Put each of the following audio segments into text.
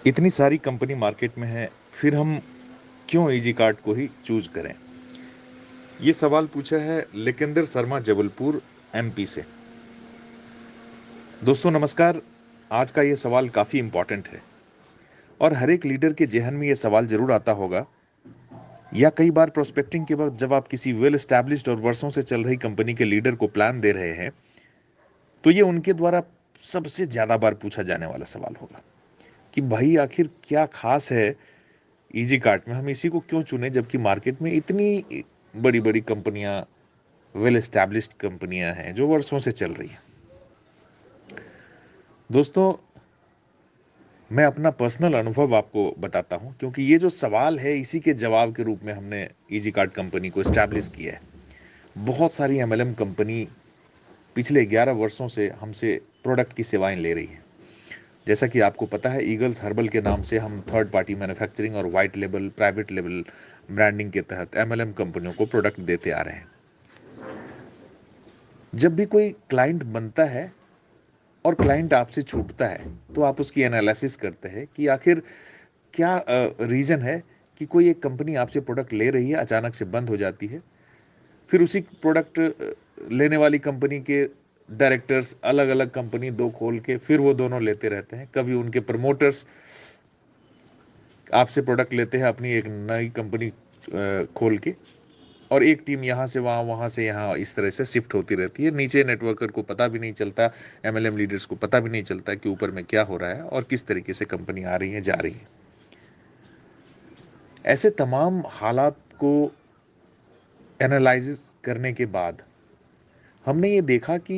इतनी सारी company market में है, फिर हम क्यों इजी कार्ड को ही चूज करें? ये सवाल पूछा है लेकेंदर शर्मा, जबलपुर, एमपी से। दोस्तों नमस्कार। आज का ये सवाल काफी इंपॉर्टेंट है और हर एक लीडर के जेहन में ये सवाल जरूर आता होगा, या कई बार प्रोस्पेक्टिंग के वक्त जब आप किसी वेल एस्टैब्लिश्ड और वर्षों से चल रही कंपनी के लीडर को प्लान दे रहे हैं, तो ये उनके द्वारा सबसे ज्यादा बार पूछा जाने वाला सवाल होगा कि भाई आखिर क्या खास है इजी कार्ट में, हम इसी को क्यों चुने जबकि मार्केट में इतनी बड़ी बड़ी कंपनियां, वेल एस्टैब्लिश्ड कंपनियां हैं जो वर्षों से चल रही हैं। दोस्तों, मैं अपना पर्सनल अनुभव आपको बताता हूं, क्योंकि ये जो सवाल है इसी के जवाब के रूप में हमने इजी कार्ट कंपनी को एस्टैब्लिश किया है। बहुत सारी एमएलएम कंपनी पिछले 11 वर्षों से हमसे प्रोडक्ट की सेवाएं ले रही है। जैसा कि आपको पता है, ईगल्स हर्बल के नाम से हम थर्ड पार्टी मैन्युफैक्चरिंग और white label, private label branding के तहत एमएलएम कंपनियों को प्रोडक्ट देते आ रहे हैं। जब भी कोई क्लाइंट बनता है और क्लाइंट आपसे छूटता है, तो आप उसकी एनालिसिस करते हैं कि आखिर क्या रीजन है कि कोई एक कंपनी आपसे प्रोडक्ट ले रही है, अचानक से बंद हो जाती है। फिर उसी प्रोडक्ट लेने वाली कंपनी के डायरेक्टर्स अलग अलग कंपनी दो खोल के फिर वो दोनों लेते रहते हैं। कभी उनके प्रमोटर्स आपसे प्रोडक्ट लेते हैं अपनी एक नई कंपनी खोल के, और एक टीम यहाँ से वहाँ, वहाँ से यहाँ, इस तरह से शिफ्ट होती रहती है। नीचे नेटवर्कर को पता भी नहीं चलता, एमएलएम लीडर्स को पता भी नहीं चलता कि ऊपर में क्या हो रहा है और किस तरीके से कंपनी आ रही है, जा रही है। ऐसे तमाम हालात को एनालाइसिस करने के बाद हमने ये देखा कि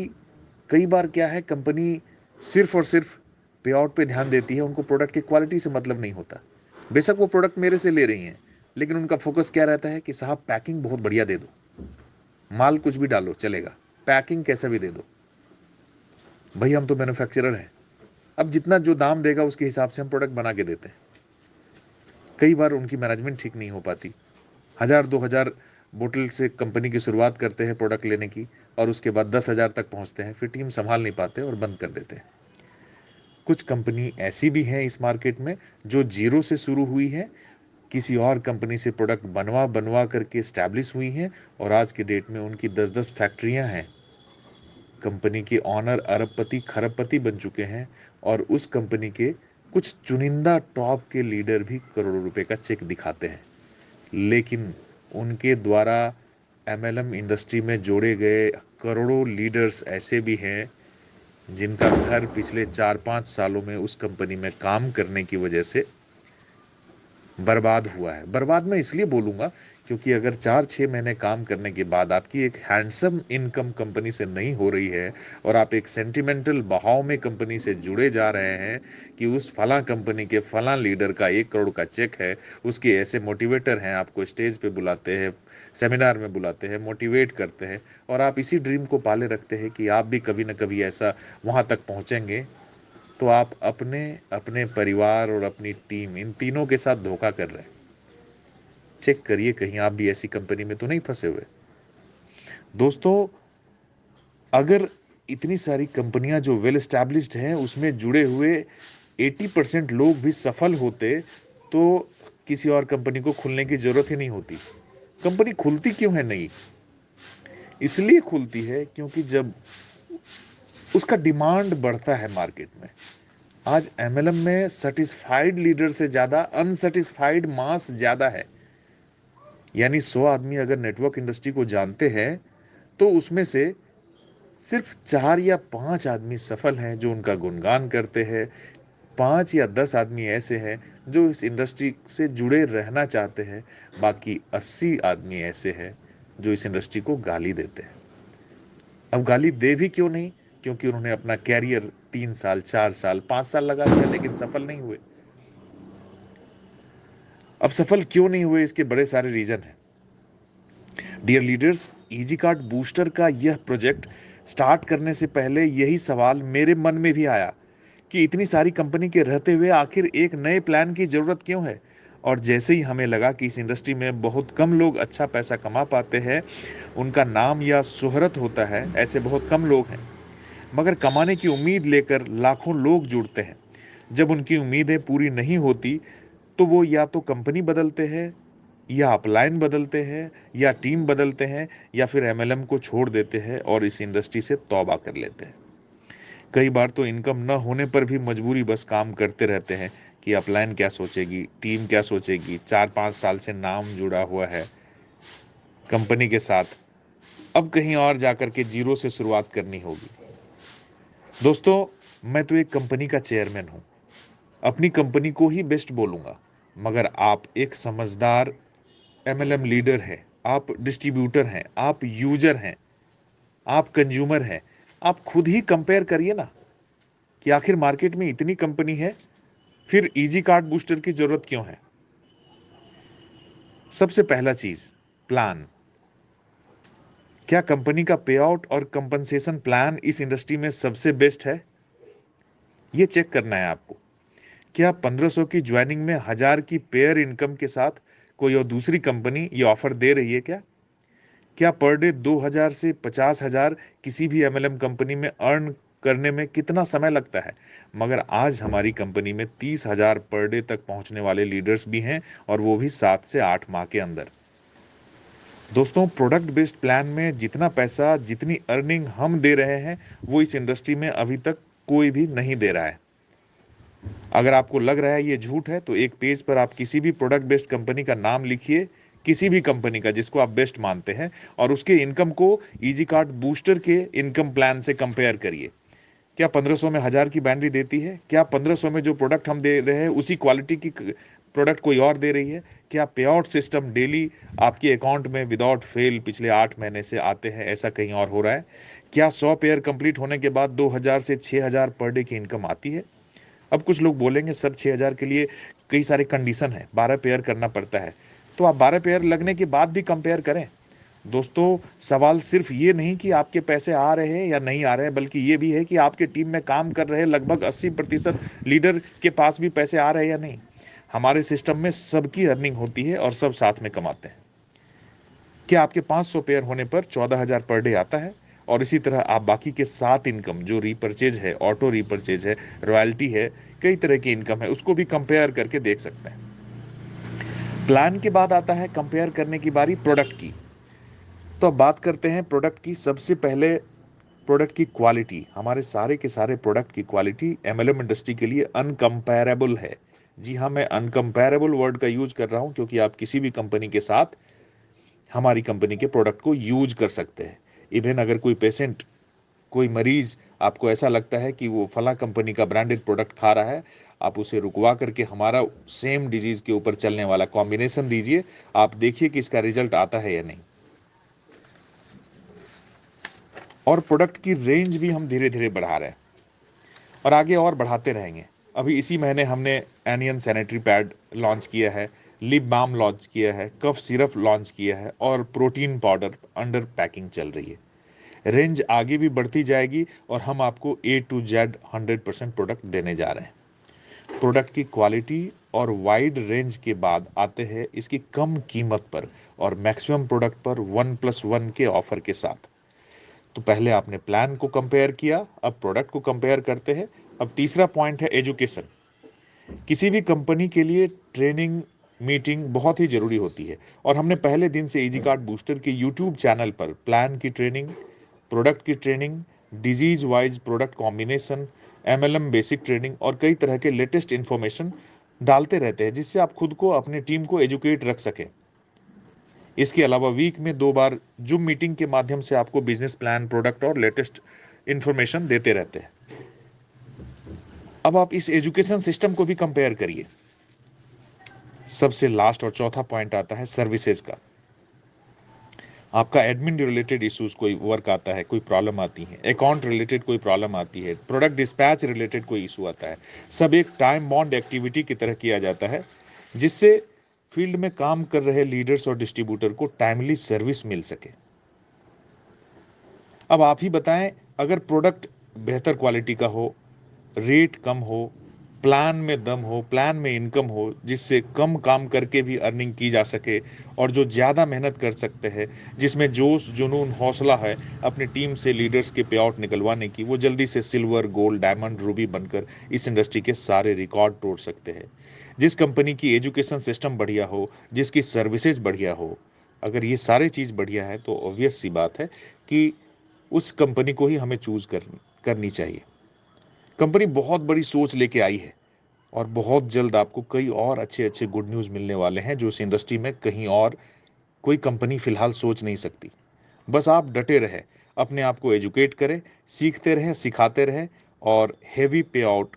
कई बार क्या है, कंपनी सिर्फ और सिर्फ पे आउट पे ध्यान देती है, उनको प्रोडक्ट की क्वालिटी से मतलब नहीं होता। बेशक वो प्रोडक्ट मेरे से ले रही हैं, लेकिन उनका फोकस क्या रहता है कि साहब पैकिंग बहुत बढ़िया दे दो, माल कुछ भी डालो चलेगा, पैकिंग कैसा भी दे दो। भाई हम तो मैन्युफैक्चरर हैं, अब जितना जो दाम देगा उसके हिसाब से हम प्रोडक्ट बना के देते हैं। कई बार उनकी मैनेजमेंट ठीक नहीं हो पाती। 1000-2000 बोतल से कंपनी की शुरुआत करते हैं प्रोडक्ट लेने की, और उसके बाद 10,000 तक पहुंचते हैं, फिर टीम संभाल नहीं पाते और बंद कर देते हैं। कुछ कंपनी ऐसी भी हैं इस मार्केट में जो जीरो से शुरू हुई है, किसी और कंपनी से प्रोडक्ट बनवा बनवा करके स्टैब्लिश हुई हैं, और आज के डेट में उनकी 10-10 फैक्ट्रियां हैं। कंपनी के ऑनर अरबपति खरबपति बन चुके हैं, और उस कंपनी के कुछ चुनिंदा टॉप के लीडर भी करोड़ों रुपए का चेक दिखाते हैं। लेकिन उनके द्वारा एमएलएम इंडस्ट्री में जोड़े गए करोड़ों लीडर्स ऐसे भी हैं जिनका घर पिछले 4-5 सालों में उस कंपनी में काम करने की वजह से बर्बाद हुआ है। बर्बाद मैं इसलिए बोलूंगा क्योंकि अगर 4-6 महीने काम करने के बाद आपकी एक हैंडसम इनकम कंपनी से नहीं हो रही है, और आप एक सेंटिमेंटल बहाव में कंपनी से जुड़े जा रहे हैं कि उस फला कंपनी के फला लीडर का 1 करोड़ का चेक है, उसके ऐसे मोटिवेटर हैं, आपको स्टेज पे बुलाते हैं, सेमिनार में बुलाते हैं, मोटिवेट करते हैं, और आप इसी ड्रीम को पाले रखते हैं कि आप भी कभी ना कभी ऐसा वहां तक पहुंचेंगे, तो आप अपने अपने परिवार और अपनी टीम, इन तीनों के साथ धोखा कर रहे हैं। चेक करिए कहीं आप भी ऐसी कंपनी में तो नहीं फंसे हुए। दोस्तों, अगर इतनी सारी कंपनियां जो वेल एस्टैब्लिश्ड हैं उसमें जुड़े हुए 80% लोग भी सफल होते, तो किसी और कंपनी को खुलने की जरूरत ही नहीं होती। कंपनी खुलती क्यों है नहीं? इसलिए खुलती है क्योंकि जब उसका डिमांड बढ़ता है मार्केट में। आज एमएलएम में सेटिस्फाइड लीडर से ज्यादा अनसेटिस्फाइड मास ज्यादा है। यानी 100 आदमी अगर नेटवर्क इंडस्ट्री को जानते हैं, तो उसमें से सिर्फ 4 या 5 आदमी सफल हैं जो उनका गुणगान करते हैं। 5 या 10 आदमी ऐसे हैं जो इस इंडस्ट्री से जुड़े रहना चाहते हैं। बाकी 80 आदमी ऐसे हैं जो इस इंडस्ट्री को गाली देते हैं। अब गाली दे भी क्यों नहीं? क्योंकि उन्होंने अपना कैरियर 3 साल, 4 साल, 5 साल लगा दिया लेकिन सफल नहीं हुए। अब सफल क्यों नहीं हुए, इसके बड़े सारे रीजन हैं। Dear leaders, easy card booster का यह प्रोजेक्ट स्टार्ट करने से पहले यही सवाल मेरे मन में भी आया कि इतनी सारी कंपनी के रहते हुए आखिर एक नए प्लान की जरूरत क्यों है। और जैसे ही हमें लगा कि इस इंडस्ट्री में बहुत कम लोग अच्छा पैसा कमा पाते हैं, उनका नाम या शोहरत होता है, ऐसे बहुत कम लोग हैं, मगर कमाने की उम्मीद लेकर लाखों लोग जुड़ते हैं। जब उनकी उम्मीदें पूरी नहीं होती तो वो या तो कंपनी बदलते हैं, या अपलाइन बदलते हैं, या टीम बदलते हैं, या फिर एमएलएम को छोड़ देते हैं और इस इंडस्ट्री से तौबा कर लेते हैं। कई बार तो इनकम न होने पर भी मजबूरी बस काम करते रहते हैं कि अपलाइन क्या सोचेगी, टीम क्या सोचेगी, 4-5 साल से नाम जुड़ा हुआ है कंपनी के साथ, अब कहीं और जाकर के जीरो से शुरुआत करनी होगी। दोस्तों, मैं तो एक कंपनी का चेयरमैन हूं, अपनी कंपनी को ही बेस्ट बोलूंगा, मगर आप एक समझदार एमएलएम लीडर है, आप डिस्ट्रीब्यूटर हैं, आप यूजर हैं, आप कंज्यूमर हैं। आप खुद ही कंपेयर करिए ना कि आखिर मार्केट में इतनी कंपनी है, फिर इजी कार्ड बूस्टर की जरूरत क्यों है। सबसे पहला चीज, प्लान। क्या कंपनी का पे आउट और कंपनसेशन प्लान इस इंडस्ट्री में सबसे बेस्ट है? ये चेक करना है आपको। क्या 1500 की ज्वाइनिंग में 1000 की पेयर इनकम के साथ कोई और दूसरी कंपनी ये ऑफर दे रही है क्या? क्या पर डे 2000 से 50,000 किसी भी एमएलएम कंपनी में अर्न करने में कितना समय लगता है? मगर आज हमारी कंपनी में 30,000 पर डे तक पहुंचने वाले लीडर्स भी हैं, और वो भी 7 से 8 माह के अंदर। दोस्तों, प्रोडक्ट बेस्ड प्लान में जितना पैसा, जितनी अर्निंग हम दे रहे हैं, वो इस इंडस्ट्री में अभी तक कोई भी नहीं दे रहा है। अगर आपको लग रहा है ये झूठ है, तो एक पेज पर आप किसी भी प्रोडक्ट बेस्ड कंपनी का नाम लिखिए, किसी भी कंपनी का जिसको आप बेस्ट मानते हैं, और उसके इनकम को इजी कार्ड बूस्टर के इनकम प्लान से कंपेयर करिए। क्या 1500 में 1000 की बैंड्री देती है? क्या 1500 में जो प्रोडक्ट हम दे रहे हैं उसी क्वालिटी की प्रोडक्ट कोई और दे रही है? क्या पे आउट सिस्टम डेली आपके अकाउंट में विदाउट फेल पिछले 8 महीने से आते हैं, ऐसा कहीं और हो रहा है? क्या 100 पेयर कंप्लीट होने के बाद 2000 से 6000 पर डे की इनकम आती है? अब कुछ लोग बोलेंगे सर 6000 के लिए कई सारे कंडीशन है, 12 पेयर करना पड़ता है। तो आप 12 पेयर लगने के बाद भी कंपेयर करें। दोस्तों, सवाल सिर्फ ये नहीं कि आपके पैसे आ रहे हैं या नहीं आ रहे हैं, बल्कि ये भी है कि आपके टीम में काम कर रहे लगभग 80% लीडर के पास भी पैसे आ रहे हैं या नहीं। हमारे सिस्टम में सबकी अर्निंग होती है और सब साथ में कमाते हैं। क्या आपके 500 पेयर होने पर 14,000 पर डे आता है? और इसी तरह आप बाकी के 7 इनकम, जो रीपरचेज है, ऑटो रीपरचेज है, रॉयल्टी है, कई तरह की इनकम है, उसको भी कंपेयर करके देख सकते हैं। प्लान के बाद आता है कंपेयर करने की बारी प्रोडक्ट की। तो अब बात करते हैं प्रोडक्ट की। सबसे पहले प्रोडक्ट की क्वालिटी। हमारे सारे के सारे प्रोडक्ट की क्वालिटी एमएलएम इंडस्ट्री के लिए अनकंपेरेबल है। जी हाँ, मैं अनकंपेरेबल वर्ड का यूज कर रहा हूं, क्योंकि आप किसी भी कंपनी के साथ हमारी कंपनी के प्रोडक्ट को यूज कर सकते हैं। इवन अगर कोई पेशेंट, कोई मरीज, आपको ऐसा लगता है कि वो फला कंपनी का ब्रांडेड प्रोडक्ट खा रहा है, आप उसे रुकवा करके हमारा सेम डिजीज के ऊपर चलने वाला कॉम्बिनेशन दीजिए। आप देखिए कि इसका रिजल्ट आता है या नहीं। और प्रोडक्ट की रेंज भी हम धीरे धीरे बढ़ा रहे हैं और आगे और बढ़ाते रहेंगे। अभी इसी महीने हमने एनियन सैनिटरी पैड लॉन्च किया है, लिप बाम लॉन्च किया है, कफ सिरप लॉन्च किया है, और प्रोटीन पाउडर अंडर पैकिंग चल रही है। रेंज आगे भी बढ़ती जाएगी और हम आपको ए टू जेड 100% प्रोडक्ट देने जा रहे हैं। प्रोडक्ट की क्वालिटी और वाइड रेंज के बाद आते हैं इसकी कम कीमत पर और मैक्सिमम प्रोडक्ट पर 1+1 के ऑफर के साथ। तो पहले आपने प्लान को कंपेयर किया, अब प्रोडक्ट को कंपेयर करते हैं। अब तीसरा पॉइंट है एजुकेशन। किसी भी कंपनी के लिए ट्रेनिंग मीटिंग बहुत ही जरूरी होती है, और हमने पहले दिन से इजी कार्ड बूस्टर के यूट्यूब चैनल पर प्लान की ट्रेनिंग, प्रोडक्ट की training, disease wise product combination, MLM basic training और कई तरह के लेटेस्ट इंफॉर्मेशन डालते रहते हैं, जिससे आप खुद को, अपनी टीम को एजुकेट रख सकें। इसके अलावा वीक में 2 बार जूम मीटिंग के माध्यम से आपको बिजनेस प्लान, प्रोडक्ट और लेटेस्ट इंफॉर्मेशन देते रहते हैं। अब आप इस एजुकेशन सिस्टम को भी कंपेयर करिए। सबसे लास्ट और चौथा पॉइंट आता है सर्विसेज का। आपका एडमिन रिलेटेड इश्यूज कोई वर्क आता है, कोई प्रॉब्लम आती है, अकाउंट रिलेटेड कोई प्रॉब्लम आती है, प्रोडक्ट डिस्पैच रिलेटेड कोई इशू आता है, सब एक टाइम बॉन्ड एक्टिविटी की तरह किया जाता है, जिससे फील्ड में काम कर रहे लीडर्स और डिस्ट्रीब्यूटर को टाइमली सर्विस मिल सके। अब आप ही बताएं, अगर प्रोडक्ट बेहतर क्वालिटी का हो, रेट कम हो, प्लान में दम हो, प्लान में इनकम हो, जिससे कम काम करके भी अर्निंग की जा सके, और जो ज़्यादा मेहनत कर सकते हैं, जिसमें जोश, जुनून, हौसला है अपनी टीम से लीडर्स के पे आउट निकलवाने की, वो जल्दी से सिल्वर, गोल्ड, डायमंड, रूबी बनकर इस इंडस्ट्री के सारे रिकॉर्ड तोड़ सकते हैं। जिस कंपनी की एजुकेशन सिस्टम बढ़िया हो, जिसकी सर्विसेज बढ़िया हो, अगर ये सारी चीज़ बढ़िया है तो ऑब्वियस सी बात है कि उस कंपनी को ही हमें चूज करनी चाहिए। कंपनी बहुत बड़ी सोच लेके आई है, और बहुत जल्द आपको कई और अच्छे अच्छे गुड न्यूज़ मिलने वाले हैं जो इस इंडस्ट्री में कहीं और कोई कंपनी फिलहाल सोच नहीं सकती। बस आप डटे रहें, अपने आप को एजुकेट करें, सीखते रहें, सिखाते रहें, और हेवी पे आउट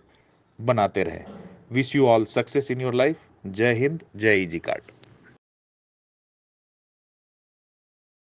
बनाते रहें। Wish you all success in your life. जय हिंद, जय इजी कार्ड।